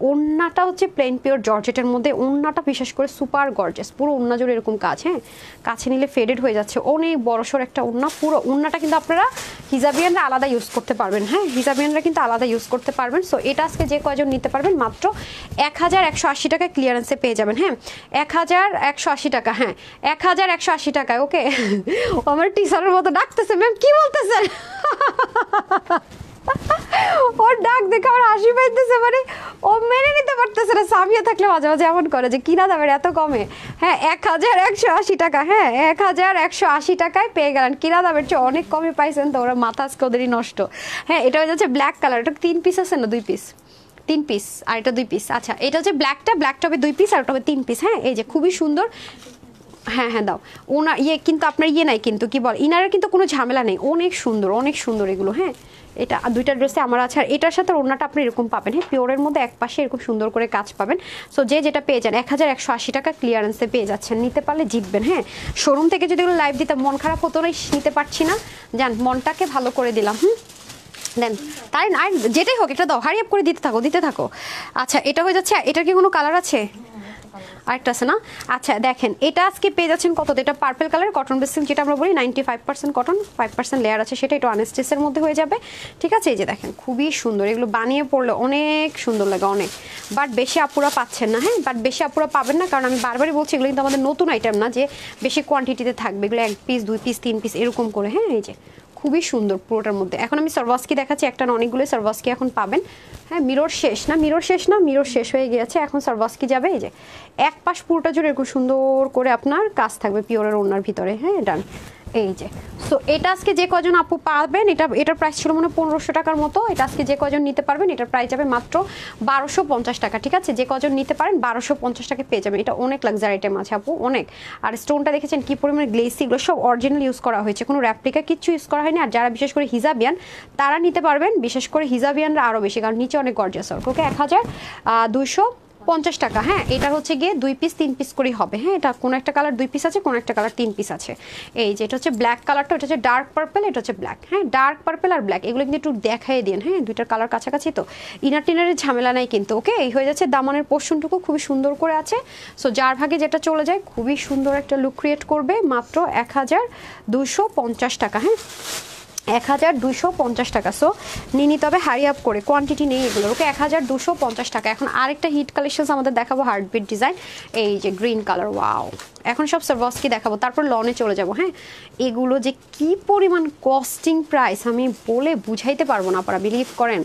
ওড়নাটা হচ্ছে প্লেন পিওর জর্জেটের মধ্যে। ওড়নাটা বিশেষ করে সুপার গর্জিয়াস, পুরো ওড়না জুড়ে এরকম কাজ। হ্যাঁ, কাছে নিলে ফেডেড হয়ে যাচ্ছে, অনেক বড়সড় একটা ওড়না। পুরো ওড়নাটা কিন্তু আপনারা হিজাবিয়ানরা আলাদা ইউজ করতে পারবেন। হ্যাঁ, হিজাবিয়ানরা কিন্তু আলাদা ইউজ করতে পারবেন। সো এটা আজকে যে কয়জন নিতে পারবেন মাত্র 1180 টাকা ক্লিয়ারেন্সে পেয়ে যাবেন। হ্যাঁ, 1180 টাকা। হ্যাঁ, 1180 টাকায়। ওকে, আমার টিচারের মতো ডাকতেছে, ম্যাম কি বলতেছেন? ওর ডাক দেখে আমার হাসি পাইতেছে, মানে ও মেনে নিতে পারতেছে না। সামিয়া থাকলে মাঝে মাঝে এমন করে যে কিনা দামের এত কমে। হ্যাঁ, 1180 টাকা। হ্যাঁ, 1180 টাকায় পেয়ে গেলেন। কিনা দামের চেয়ে অনেক কমে পাইছেন, তো ওরা মাথা আজকে ওদেরই নষ্ট। হ্যাঁ, এটা হয়ে যাচ্ছে ব্ল্যাক কালার। এটা 3 পিস আছে না 2 পিস? 3 পিস, আর এটা 2 পিস। আচ্ছা, এটা হচ্ছে ব্ল্যাকটা হবে 2 পিস, আর ওটা হবে 3 পিস। হ্যাঁ, এই যে খুবই সুন্দর। হ্যাঁ হ্যাঁ দাও। ওনা ইয়ে কিন্তু আপনার ইয়ে নাই কিন্তু কি বল, ইনারের কিন্তু কোনো ঝামেলা নেই, অনেক সুন্দর এগুলো। হ্যাঁ এটা দুইটা ড্রেসে আমার আছে। আর এটার সাথে ওড়নাটা আপনি এরকম পাবেন, হ্যাঁ পিওরের মধ্যে এক পাশে এরকম সুন্দর করে কাজ পাবেন। সো যে যেটা পেয়ে যান 1180 টাকা ক্লিয়ারেন্সে পেয়ে যাচ্ছেন, নিতে পারলে জিতবেন। হ্যাঁ শোরুম থেকে যদি এগুলো লাইভ দিতাম মন খারাপ হতো না, নিতে পারছি না, জান মনটাকে ভালো করে দিলাম। দেন তাই না, আর যেটাই হোক এটা দাও, হারি আপ করে দিতে থাকো। আচ্ছা এটা হয়ে যাচ্ছে, এটার কি কোনো কালার আছে? আরেকটা আছে না? আচ্ছা দেখেন এটা আজকে পেয়ে যাচ্ছেন কত, এটা পার্পল কালার কটন বেসিক, যেটা আমরা বলি 95% কটন, 5% লেয়ার আছে, সেটা একটু আনস্টিচের মধ্যে হয়ে যাবে। ঠিক আছে, এই যে দেখেন খুবই সুন্দর, এগুলো বানিয়ে পড়লে অনেক সুন্দর লাগে অনেক। বাট বেশি আপুরা পাচ্ছেন না, হ্যাঁ বাট বেশি আপুরা পাবেন না, কারণ আমি বারবারই বলছি এগুলো কিন্তু আমাদের নতুন আইটেম না যে বেশি কোয়ান্টিটিতে থাকবে, এগুলো 1 পিস 2 পিস 3 পিস এরকম করে। হ্যাঁ এই যে খুবই সুন্দর পুরোটার মধ্যে। এখন আমি সারভাস্কি দেখাচ্ছি, একটা না অনেকগুলো সারভাস্কি এখন পাবেন। হ্যাঁ মিরর শেষ হয়ে গিয়েছে, এখন সারভাস্কি যাবে। এই যে এক পাশ পুরোটা জুড়ে এরকম সুন্দর করে আপনার কাজ থাকবে পিওরের ওড়নার ভিতরে। হ্যাঁ ডান, এই যে সো এটা আজকে যে কজন আপু পাবেন, এটার প্রাইস ছিল মনে 1500 টাকার মতো, এটা আজকে যে কজন নিতে পারবেন এটার প্রাইস যাবে মাত্র 1250 টাকা। ঠিক আছে, যে কজন নিতে পারেন 1250 টাকা পেয়ে যাবেন। এটা অনেক লাক্সারি আইটেম আছে আপু, অনেক। আর স্টোনটা দেখেছেন কি পরিমাণে গ্লেসি, এগুলো সব অরিজিনাল ইউজ করা হয়েছে, কোনো রেপ্লিকা কিচ্ছু ইউজ করা হয়নি। আর যারা বিশেষ করে হিজাবিয়ান তারা নিতে পারবেন, বিশেষ করে হিজাবিয়ানরা আরও বেশি, কারণ নিচে অনেক গর্জিয়াস ওয়ার্ক। ওকে 1250 টাকা। হ্যাঁ এটা হচ্ছে গিয়ে 2 পিস 3 পিস করেই হবে। হ্যাঁ এটা কোনো একটা কালার 2 পিস আছে, কোনো একটা কালার 3 পিস আছে। এই যে এটা হচ্ছে ব্ল্যাক কালারটা, এটা হচ্ছে ডার্ক পার্পল, এটা হচ্ছে ব্ল্যাক। হ্যাঁ ডার্ক পার্পল আর ব্ল্যাক এগুলো কিন্তু একটু দেখাই দিন। হ্যাঁ দুইটার কালার কাছাকাছি তো, ইনার টিনারের ঝামেলা নাই কিন্তু। ওকে এই হয়ে যাচ্ছে দামানের পোর্শনটুকু খুবই সুন্দর করে আছে। সো যার ভাগে যেটা চলে যায় খুবই সুন্দর একটা লুক ক্রিয়েট করবে, মাত্র 1250 টাকা। হ্যাঁ 1250 টাকা। সো নিয়ে নিতে হবে হারি আপ করে, কোয়ান্টিটি নেই এগুলো। ওকে 1250 টাকা। এখন আরেকটা হিট কালেকশন আমাদের দেখাবো, হার্টবিট ডিজাইন, এই যে গ্রিন কালার। ওয়াও, এখন সব সারভাস্কি দেখাবো, তারপর লনে চলে যাব। হ্যাঁ এগুলো যে কি পরিমাণ কস্টিং প্রাইস আমি বলে বুঝাইতে পারবো না আপনারা, বিলিভ করেন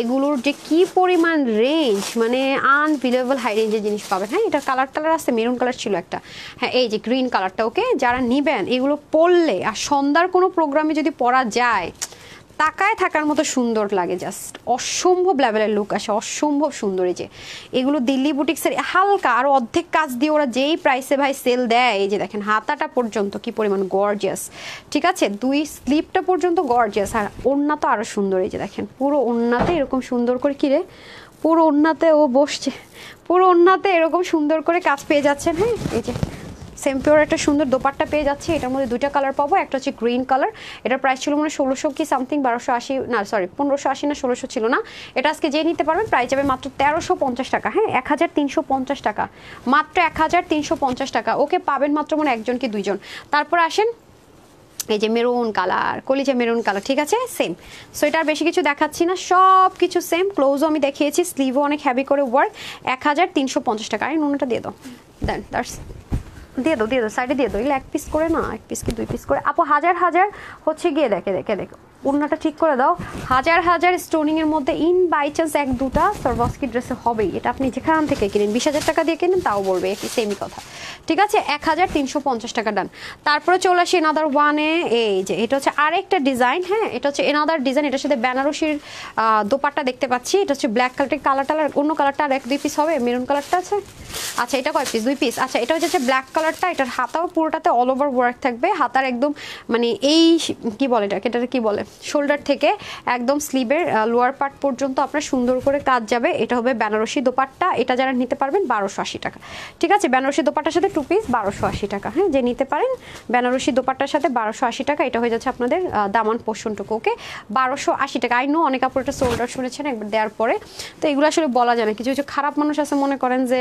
এগুলোর যে কি পরিমাণ রেঞ্জ, মানে আনবিলিভেবল হাই রেঞ্জের জিনিস পাবেন। হ্যাঁ এটা কালার আছে, মেরুন কালার ছিল একটা। হ্যাঁ এই যে গ্রিন কালারটা। ওকে যারা নিবেন এগুলো পরলে আর সন্ধ্যার কোনো প্রোগ্রামে যদি পরা যায়, তাকায় থাকার মতো সুন্দর লাগে, জাস্ট অসম্ভব লেভেলের লুক আসে, অসম্ভব সুন্দর। এই যে এগুলো দিল্লি বুটিক্সের হালকা আর অর্ধেক কাজ দিয়ে ওরা যেই প্রাইসে ভাই সেল দেয়, এই যে দেখেন হাতাটা পর্যন্ত কি পরিমাণ গর্জিয়াস। ঠিক আছে, 2 স্লিপটা পর্যন্ত গর্জিয়াস, আর ওড়না তো আরও সুন্দর। এই যে দেখেন পুরো ওড়নাতে এরকম সুন্দর করে, কিরে পুরো ওড়নাতে ও বসছে, পুরো ওড়নাতে এরকম সুন্দর করে কাজ পেয়ে যাচ্ছেন। হ্যাঁ এই যে সেম পিওর একটা সুন্দর দোপাট্টা পেয়ে যাচ্ছে, এটার মধ্যে দুইটা কালার পাবো, একটা হচ্ছে গ্রিন কালার, এটার প্রাইস ছিল মনে 1600 কি সামথিং, 1280 না সরি 1580 না 1600 ছিল না। এটা আজকে যে নিতে পারবেন প্রাইস যাবে মাত্র 1350 টাকা। হ্যাঁ 1350 টাকা, মাত্র 1350 টাকা। ওকে পাবেন মাত্র মনে একজন কি দুইজন। তারপর আসেন এই যে মেরুন কালার, কলিজা মেরুন কালার। ঠিক আছে সেম। সো এটা আর বেশি কিছু দেখাচ্ছি না, সব কিছু সেম। ক্লোজও আমি দেখিয়েছি, স্লিভও অনেক হেভি করে ওয়ার্ক, 1350 টাকা। আর নুনটা দিয়ে দাও, দেন দ্যাটস দিয়ে দাও সাইডে দিয়ে দাও। এগুলো 1 পিস করে না, 1 পিস কি 2 পিস করে আপু, হাজার হচ্ছে গিয়ে দেখো ওড়নাটা ঠিক করে দাও। হাজার স্টোনিং এর মধ্যে ইন বাই চান্স 1-2টা সারভাস্কি ড্রেসে হবেই, এটা আপনি যেখান থেকে কিনেন 20,000 টাকা দিয়ে কিনেন তাও বলবে একই সেমই কথা। ঠিক আছে 1350 টাকা ডান। তারপরে চলে আসি এনাদার ওয়ানে, এই যে এটা হচ্ছে আরেকটা ডিজাইন। হ্যাঁ এটা হচ্ছে এনাদার ডিজাইন, এটার সাথে বেনারসির দোপাট্টা দেখতে পাচ্ছি। এটা হচ্ছে ব্ল্যাক কালার টালার, অন্য কালারটা আর 1-2 পিস হবে, মেরুন কালারটা আছে। আচ্ছা এটা কয় পিস? 2 পিস। আচ্ছা এটা হচ্ছে ব্ল্যাক কালারটা, এটার হাতাও পুরোটাতে অল ওভার ওয়ার্ক থাকবে, হাতার একদম মানে এই কি বলে এটাকে কি বলে, শোল্ডার থেকে একদম স্লিভের লোয়ার পার্ট পর্যন্ত আপনার সুন্দর করে কাজ যাবে। এটা হবে বেনারসি দোপাট্টা, এটা যারা নিতে পারবেন 1280 টাকা। ঠিক আছে বেনারসি দোপাট্টার সাথে 2 পিস 1280 টাকা। হ্যাঁ যে নিতে পারেন বেনারসি দোপাট্টার সাথে 1280 টাকা। এটা হয়ে যাচ্ছে আপনাদের দামান পোর্শনটুকু। ওকে 1280 টাকা। আই নো অনেক আপুর এটা শোল্ডার শুনেছেন একবার দেওয়ার পরে, তো এগুলো আসলে বলা যায় না, কিছু কিছু খারাপ মানুষ আছে মনে করেন যে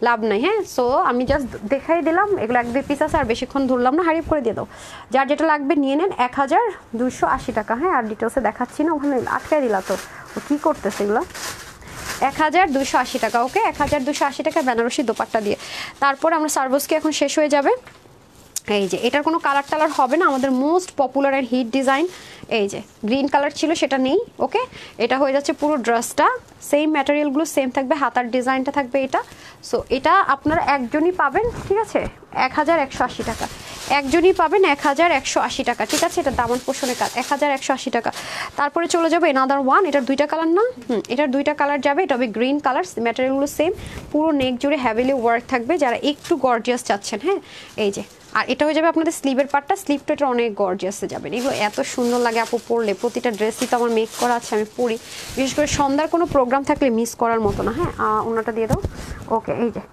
লাভ নাই। হ্যাঁ সো আমি জাস্ট দেখাই দিলাম, এগুলো 1-2 পিস আছে, আর বেশিক্ষণ ধরলাম না, হারিপ করে দিয়ে দাও। যার যেটা লাগবে নিয়ে নেন, 1280 টাকা। হ্যাঁ আর ডিটেলসে দেখাচ্ছি না, ওখানে আটকাই দিলা তো, ও কী করতেছে এগুলো। 1280 টাকা। ওকে 1280 টাকা বেনারসি দোপাট্টা দিয়ে। তারপর আমরা সারভাস্কি এখন শেষ হয়ে যাবে। এই যে এটার কোনো কালার টালার হবে না, আমাদের most popular and hit design. এই যে গ্রিন কালার ছিল সেটা নেই, ওকে। এটা হয়ে যাচ্ছে পুরো ড্রেসটা, সেম ম্যাটেরিয়ালগুলো সেম থাকবে, হাতার ডিজাইনটা থাকবে এটা। সো এটা আপনারা একজনই পাবেন, ঠিক আছে, 1180 টাকা। একজনই পাবেন 1180 টাকা, ঠিক আছে। এটা দামান পোষণের কাজ, 1180 টাকা। তারপরে চলে যাবে এনাদার ওয়ান, এটার দুইটা কালার না, এটার দুইটা কালার যাবে। এটা হবে গ্রিন কালার, ম্যাটেরিয়ালগুলো সেম, পুরো নেক জুড়ে হ্যাভিলি ওয়ার্ক থাকবে যারা একটু গর্জিয়াস চাচ্ছেন, হ্যাঁ। এই যে, আর এটা হয়ে যাবে আপনাদের স্লিভের পার্টটা, স্লিভটা এটা অনেক গর্জিয়াসে যাবেন। এগুলো এত সুন্দর লাগে আপু পরলে, প্রতিটা ড্রেসই তো আমার মেক করা আছে, আমি পরি, বিশেষ করে সন্ধ্যার কোনো প্রোগ্রাম থাকলে মিস করার মতো না, হ্যাঁ। ওনাটা দিয়ে দাও, ওকে। এই যে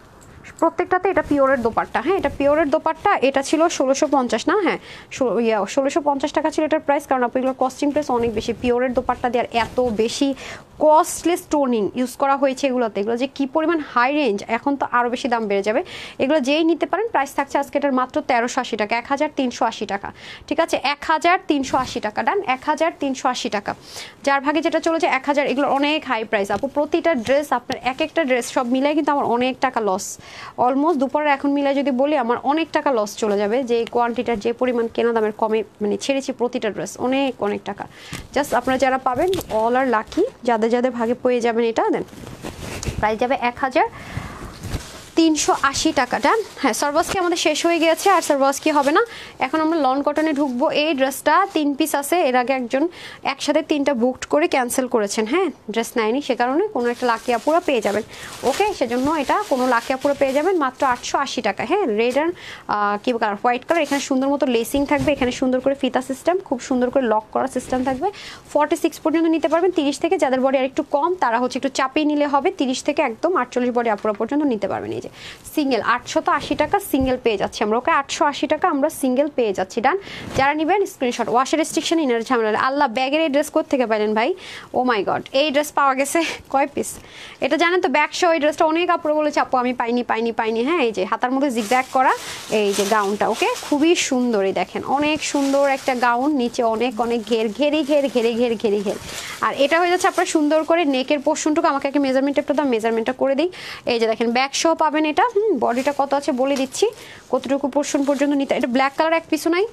প্রত্যেকটাতে এটা পিওরের দোপাট্টা, হ্যাঁ, এটা পিওরের দোপাট্টা। এটা ছিল 1650 না, হ্যাঁ 1650 টাকা ছিল এটার প্রাইস, কারণ আপনি এগুলো কস্টিং প্রাইস অনেক বেশি। পিওরের দোপাট্টা দিয়ে আর এত বেশি কস্টলি স্টোনিং ইউজ করা হয়েছে এগুলোতে, এগুলো যে কী পরিমাণ হাই রেঞ্জ, এখন তো আরও বেশি দাম বেড়ে যাবে। এগুলো যেই নিতে পারেন, প্রাইস থাকছে আজকে এটার মাত্র 1380 টাকা, 1380 টাকা, ঠিক আছে, 1380 টাকা, ডান, 1380 টাকা। যার ভাগে যেটা চলেছে 1000, এগুলো অনেক হাই প্রাইস আপু। প্রতিটা ড্রেস আপনার এক একটা ড্রেস সব মিলাই কিন্তু আমার অনেক টাকা লস, অলমোস্ট দুপুরে এখন মিলাই যদি বলি আমার অনেক টাকা লস চলে যাবে, যে কোয়ান্টিটার যে পরিমাণ কেনা দামের কমে মানে ছেড়েছি প্রতিটা ড্রেস, অনেক অনেক টাকা। জাস্ট আপনারা যারা পাবেন অল আর লাকি, যাদের যাদের ভাগে পেয়ে যাবেন এটা, দেন প্রাইস যাবে 1380 টাকা, ডান। হ্যাঁ, সার্ভাসকি আমাদের শেষ হয়ে গিয়েছে, আর সার্ভাসকি হবে না। এখন আমরা লন কটনে ঢুকবো। এই ড্রেসটা 3 পিস আছে, এর আগে একজন একসাথে 3টা বুকড করে ক্যান্সেল করেছেন, হ্যাঁ, ড্রেস নেয়নি, সে কারণে কোনো একটা লাকি আপুরা পেয়ে যাবেন, ওকে। সেজন্য এটা কোনো লাকি আপুরা পেয়ে যাবেন মাত্র 880 টাকা, হ্যাঁ। রেড আর কি কালার, হোয়াইট কালার। এখানে সুন্দর মতো লেসিং থাকবে, এখানে সুন্দর করে ফিতা সিস্টেম, খুব সুন্দর করে লক করা সিস্টেম থাকবে। 46 পর্যন্ত নিতে পারবেন, 30 থেকে, যাদের বডি আর একটু কম তারা হচ্ছে একটু চাপিয়ে নিলে হবে, 30 থেকে একদম 48 বডি আপুরা পর্যন্ত নিতে পারবেন। এই যে সিঙ্গেল 880 টাকা সিঙ্গেল পেয়ে যাচ্ছি আমরা, ওকে, 880 টাকা আমরা সিঙ্গেল পেয়ে যাচ্ছি, ডান। যারা নেবেন স্ক্রিনশট। ওয়াশের রেস্ট্রিকশন ইনার ঝামেলা, আল্লাহ ব্যাগের এই ড্রেস কোথা থেকে পাইলেন ভাই, ও মাই গড, এই ড্রেস পাওয়া গেছে কয় পিস এটা জানেন তো, ব্যাগ সহ এই ড্রেসটা অনেক আপুরা বলেছে আপু আমি পাইনি, হ্যাঁ। এই যে হাতার মধ্যে জিগজ্যাগ করা এই যে গাউনটা, ওকে, খুবই সুন্দর, এই দেখেন অনেক সুন্দর একটা গাউন, নিচে অনেক অনেক ঘের, আর এটা হয়ে যাচ্ছে আপনার সুন্দর করে নেকের পোর্শনটুকু, আমাকে একটা মেজারমেন্ট একটা দাম, মেজারমেন্টটা করে দিই। এই যে দেখেন ব্যাগ সহ পাবেন এটা, বডিটা কত আছে বলে দিচ্ছি, কতটুকু পোর্শন পর্যন্ত নিতে। এটা ব্ল্যাক কালার এক পিসও নাই,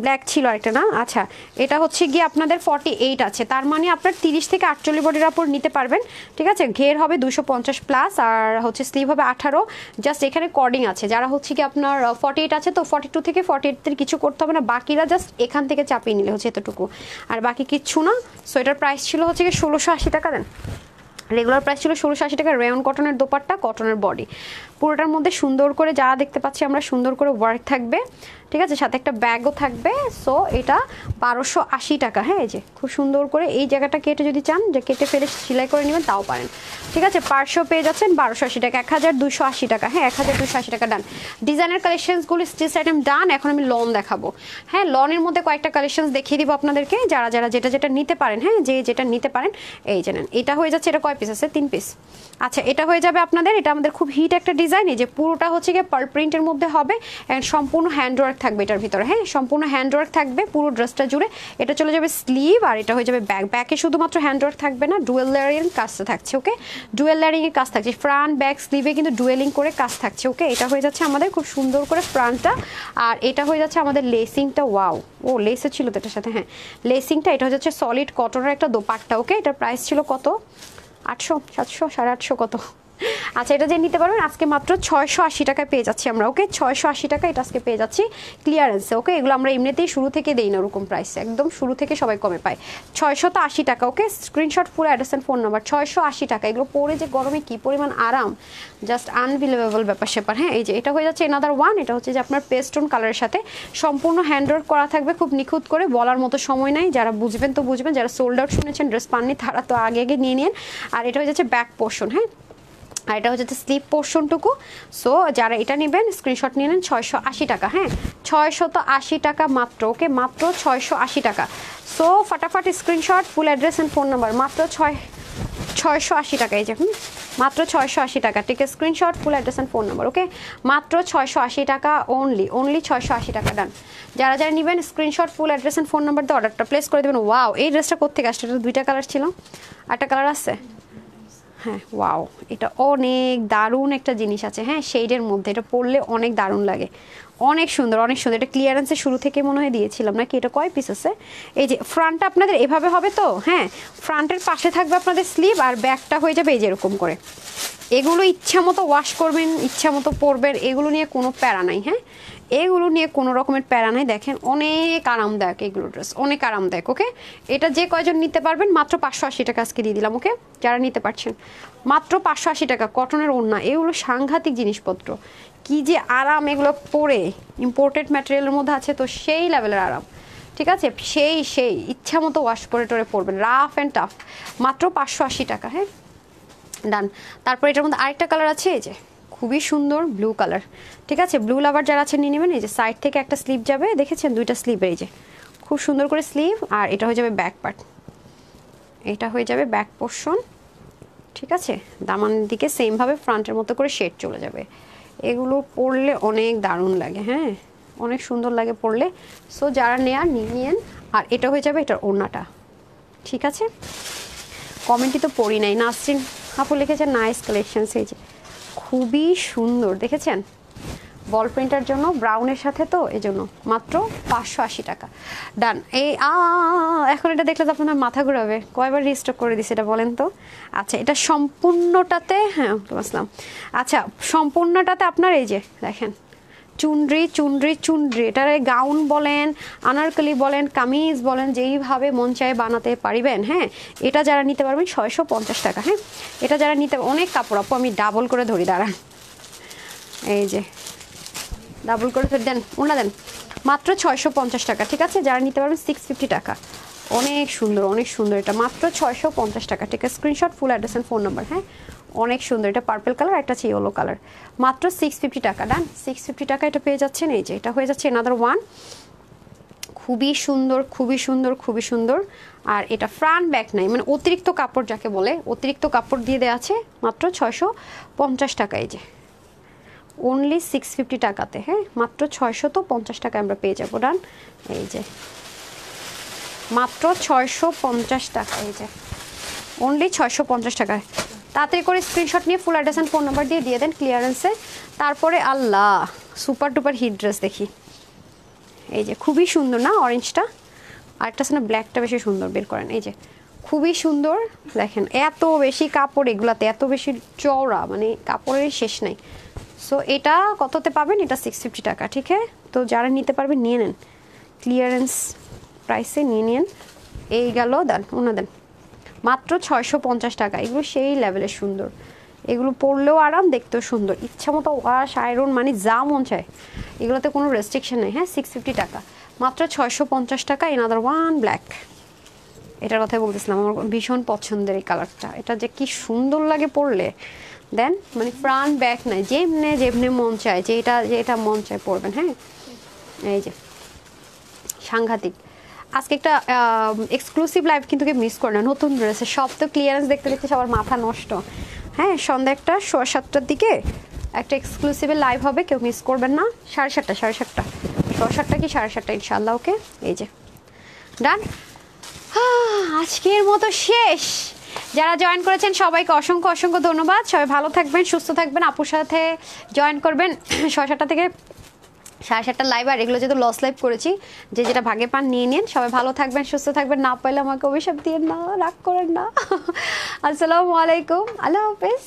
ব্ল্যাক ছিল আরেকটা না, আচ্ছা। এটা হচ্ছে গিয়ে আপনাদের 48 আছে, তার মানে আপনার 30 থেকে 48 বডির উপর নিতে পারবেন, ঠিক আছে। ঘের হবে 250 প্লাস, আর হচ্ছে স্লিভ হবে 18। জাস্ট এখানে কর্ডিং আছে, যারা হচ্ছে কি আপনার 48 আছে তো 42 থেকে 48 কিছু করতে হবে না, বাকিরা জাস্ট এখান থেকে চাপিয়ে নিলে হচ্ছে এতটুকু, আর বাকি কিচ্ছু না। সো এটার প্রাইস ছিল হচ্ছে কি 1680 টাকা, দেন। রেগুলার প্রাইস ছিল 1680 টাকা। রেয়ন কটনের দোপাট্টা, কটনের বডি, পুরোটার মধ্যে সুন্দর করে যা দেখতে পাচ্ছি আমরা, সুন্দর করে ওয়ার্ক থাকবে, ঠিক আছে, সাথে একটা ব্যাগও থাকবে। সো এটা 1280 টাকা, হ্যাঁ। এই যে খুব সুন্দর করে এই জায়গাটা কেটে যদি চান যে কেটে ফেলে সেলাই করে নেবেন তাও পারেন, ঠিক আছে। পার্শ্ব পেয়ে যাচ্ছেন 1280 টাকা, 1280 টাকা, হ্যাঁ, 1280 টাকা, ডান। ডিজাইনার কালেকশনসগুলো স্টিচ আইটেম ডান। এখন আমি লন দেখাবো, হ্যাঁ। লনের মধ্যে কয়েকটা কালেকশনস দেখিয়ে দিব আপনাদেরকে, যারা যারা যেটা নিতে পারেন, হ্যাঁ, যেটা নিতে পারেন। এই যে নেন, এটা হয়ে যাচ্ছে, এটা কয় পিস আছে, 3 পিস, আচ্ছা। এটা হয়ে যাবে আপনাদের, এটা আমাদের খুব হিট একটা ডিজাইন, এই যে পুরোটা হচ্ছে গিয়ে পার্ল প্রিন্টের মধ্যে হবে, এন্ড সম্পূর্ণ হ্যান্ডওয়ার্ক থাকবে এটার ভিতরে, হ্যাঁ, সম্পূর্ণ হ্যান্ডওয়ার্ক থাকবে পুরো ড্রেসটা জুড়ে। এটা চলে যাবে স্লিভ, আর এটা হয়ে যাবে ব্যাক। ব্যাকে শুধুমাত্র হ্যান্ডওয়ার্ক থাকবে না, ডুয়েল লেয়ারিং কাজটা থাকছে, ওকে, ডুয়েল লেয়ারিং এর কাজ থাকছে, ফ্রন্ট ব্যাক স্লিভে কিন্তু ডুয়েলিং করে কাজ থাকছে, ওকে। এটা হয়ে যাচ্ছে আমাদের খুব সুন্দর করে ফ্রন্টটা, আর এটা হয়ে যাচ্ছে আমাদের লেসিংটা, ওয়াও, ও লেসে ছিল তো এটার সাথে, হ্যাঁ, লেসিংটা। এটা হচ্ছে সলিড কটনের একটা দোপাট্টা, ওকে। এটার প্রাইস ছিল কত, 800, 700, 850 কত, আচ্ছা। এটা যে নিতে পারবেন আজকে মাত্র 680 টাকায় পেয়ে যাচ্ছি আমরা, ওকে, 680 টাকা এটা আজকে পেয়ে যাচ্ছি ক্লিয়ারেন্সে, ওকে। এগুলো আমরা এমনিতেই শুরু থেকে দেই না ওরকম প্রাইসে, একদম শুরু থেকে সবাই কমে পায়, 680 টাকা, ওকে। স্ক্রিনশট পুরো অ্যাড্রেস এন্ড ফোন নাম্বার, 680 টাকা। এগুলো পরে যে গরমে কি পরিমাণ আরাম, জাস্ট আনবিলিভেবল ব্যাপার স্যাপার, হ্যাঁ। এই যে এটা হয়ে যাচ্ছে এনাদার ওয়ান, এটা হচ্ছে যে আপনার পেস্টন কালারের সাথে সম্পূর্ণ হ্যান্ডওয়ার্ক করা থাকবে, খুব নিখুঁত করে, বলার মতো সময় নাই, যারা বুঝবেন তো বুঝবেন, যারা সোল্ড আউট শুনেছেন ড্রেস পাননি তারা তো আগে নিয়ে নিন। আর এটা হয়ে যাচ্ছে ব্যাক পোর্শন, হ্যাঁ, আর এটা হচ্ছে স্লিপ পোর্শনটুকু। সো যারা এটা নেবেন স্ক্রিনশট নিয়ে নেন, 680 টাকা, হ্যাঁ, 680 টাকা মাত্র, ওকে, মাত্র 680 টাকা। সো ফাটাফাট screenshot, full address and phone number, মাত্র 680 টাকা, এই যে মাত্র 680 টাকা, ঠিক আছে। Screenshot, full address and phone number, okay, মাত্র 680 টাকা, অনলি 680 টাকা, ডান। যারা যারা নেবেন screenshot, full address and phone number দিয়ে অর্ডারটা প্লেস করে দেবেন। ওয়াও, এই ড্রেসটা কোথেকে আসছে, এটা 2টা কালার ছিল, একটা কালার আছে, হ্যাঁ ওয়াও, এটা অনেক দারুণ একটা জিনিস আছে। হ্যাঁ শেডের মধ্যে এটা পরলে অনেক দারুণ লাগে, অনেক সুন্দর অনেক সুন্দর। এটা ক্লিয়ারেন্সে শুরু থেকে মনে হয় দিয়েছিলাম নাকি, এটা কয় পিস আছে? এই যে ফ্রন্টটা আপনাদের এভাবে হবে তো, হ্যাঁ ফ্রন্টের পাশে থাকবে আপনাদের স্লিভ, আর ব্যাকটা হয়ে যাবে এই যে এরকম করে। এগুলো ইচ্ছা মতো ওয়াশ করবেন, ইচ্ছা মতো পরবেন, এগুলো নিয়ে কোনো প্যারা নাই। হ্যাঁ এগুলো নিয়ে কোনো রকমের প্যারা নাই। দেখেন অনেক আরামদায়ক এগুলো ড্রেস, অনেক আরামদায়ক। ওকে, এটা যে কয়জন নিতে পারবেন মাত্র 580 টাকা আজকে দিয়ে দিলাম। ওকে, যারা নিতে পারছেন মাত্র 580 টাকা। কটনের ওড়না, এগুলো সাংঘাতিক জিনিসপত্র, কি যে আরাম এগুলো পরে, ইম্পোর্টেড ম্যাটেরিয়ালের মধ্যে আছে তো সেই লেভেলের আরাম। ঠিক আছে, সেই ইচ্ছা মতো ওয়াশ করে টোরে পরবেন, রাফ অ্যান্ড টাফ, মাত্র 580 টাকা। হ্যাঁ ডান। তারপর এটার মধ্যে আরেকটা কালার আছে, এই যে খুবই সুন্দর ব্লু কালার। ঠিক আছে, ব্লু লাভার যারা আছে নিয়ে নেবেন। এই যে সাইড থেকে একটা স্লিভ যাবে, দেখেছেন দুইটা স্লিভ, এই যে খুব সুন্দর করে স্লিভ, আর এটা হয়ে যাবে ব্যাক পার্ট, এটা হয়ে যাবে ব্যাক পোর্শন। ঠিক আছে, দামানের দিকে সেমভাবে ফ্রন্টের মতো করে শেড চলে যাবে। এগুলো পরলে অনেক দারুণ লাগে, হ্যাঁ অনেক সুন্দর লাগে পরলে। সো যারা নেয়ার নিয়েন। আর এটা হয়ে যাবে এটার ওড়নাটা। ঠিক আছে, কমেন্টই তো পড়ি নাই, নাসরিন আপু লিখেছেন নাইস কালেকশন। এই যে খুবই সুন্দর, দেখেছেন বল প্রিন্টার জন্য ব্রাউনের সাথে, তো এই জন্য মাত্র 580 টাকা। ডান। এই এখন এটা দেখলে তো আপনার মাথা ঘুরাবে, কয়বার রিস্টক করে দিছে এটা বলেন তো। আচ্ছা এটা সম্পূর্ণটাতে, হ্যাঁ আসলাম, আচ্ছা সম্পূর্ণটাতে আপনার এই যে দেখেন চুনরি চুনরি চুনরি, এটার গাউন বলেন, আনারকলি বলেন, কামিজ বলেন, যেইভাবে মন চায় বানাতে পারিবেন। হ্যাঁ এটা যারা নিতে পারবেন 650 টাকা। হ্যাঁ এটা যারা নিতে, অনেক কাপড় আপু, আমি ডাবল করে ধরি, দাঁড়ান এই যে ডাবল করে দেন, ওনা দেন, মাত্র 650 টাকা। ঠিক আছে, যারা নিতে পারবেন 650 টাকা। অনেক সুন্দর অনেক সুন্দর, এটা মাত্র 650 টাকা। ঠিক আছে, screenshot, full address and phone number. হ্যাঁ অনেক সুন্দর, এটা পার্পল কালার, একটা আছে ইয়েলো কালার, মাত্র 650 টাকা। ডান, 650 টাকা এটা পেয়ে যাচ্ছেন। এই যে এটা হয়ে যাচ্ছে এনাদার ওয়ান, খুবই সুন্দর খুবই সুন্দর খুবই সুন্দর। আর এটা ফ্রন্ট ব্যাক নাই, মানে অতিরিক্ত কাপড় যাকে বলে, অতিরিক্ত কাপড় দিয়ে দেওয়া আছে, মাত্র 650 টাকা। এই যে অনলি 650 টাকাতে, হ্যাঁ মাত্র 650 টাকা আমরা পেয়ে যাবো। ডান, এই যে মাত্র 650 টাকা, এই যে অনলি 650 টাকায়। তাড়াতাড়ি করে স্ক্রিনশট নিয়ে ফুল অ্যাড্রেস অ্যান্ড ফোন নাম্বার দিয়ে দেন ক্লিয়ারেন্সে। তারপরে আল্লাহ সুপার টুপার হিট ড্রেস দেখি, এই যে খুবই সুন্দর না অরেঞ্জটা, আরেকটা আছে না ব্ল্যাকটা, বেশি সুন্দর, বের করেন। এই যে খুবই সুন্দর, দেখেন এত বেশি কাপড় এগুলাতে, এত বেশি চওড়া, মানে কাপড়ের শেষ নাই। সো এটা কততে পাবেন, এটা 650 টাকা। ঠিক আছে, তো যারা নিতে পারবেন নিয়ে নেন, ক্লিয়ারেন্স প্রাইসে নিয়ে নিন। এই গেল, দেন ওনা দেন, মাত্র 650 টাকা। এগুলো সেই লেভেলের সুন্দর, এগুলো পরলেও আরাম, দেখতেও সুন্দর, ইচ্ছা মতো ওয়াশ আয়রন, মানে যা মন চায়, এগুলোতে কোনো রেস্ট্রিকশন নেই। হ্যাঁ 650 টাকা, মাত্র 650 টাকা। এনাদার ওয়ান ব্ল্যাক, এটার কথাই বলতেছিলাম, আমার ভীষণ পছন্দের এই কালারটা, এটা যে কি সুন্দর লাগে পরলে। দেন মানে ফ্রন্ট ব্যাক নাই, যেমনে যেমনে মন চায়, যেটা মন চায় পরবেন। হ্যাঁ এই যে সাংঘাতিক। আজকে একটা এক্সক্লুসিভ লাইভ কিন্তু মিস করে না, নতুন ড্রেসের সব তো ক্লিয়ারেন্স দেখতে দেখতে সবার মাথা নষ্ট। হ্যাঁ সন্ধ্যা একটা 7:15 দিকে একটা এক্সক্লুসিভের লাইভ হবে, কেউ মিস করবেন না। 7:30 7:30 কি 7:30 ইনশাল্লাহ। ওকে, এই যে ডান। আজকের মতো শেষ। যারা জয়েন করেছেন সবাইকে অসংখ্য অসংখ্য ধন্যবাদ। সবাই ভালো থাকবেন, সুস্থ থাকবেন। আপুর সাথে জয়েন করবেন 7:30 থেকে 7:30 লাইভ, আর এগুলো যেহেতু লস লাইভ করেছি, যে যেটা ভাগে পান নিয়ে নিন। সবাই ভালো থাকবেন, সুস্থ থাকবেন। না পাইলে আমাকে অভিশাপ দিয়ে না, রাগ করেন না। আসসালামু আলাইকুম, আল্লাহ হাফেজ।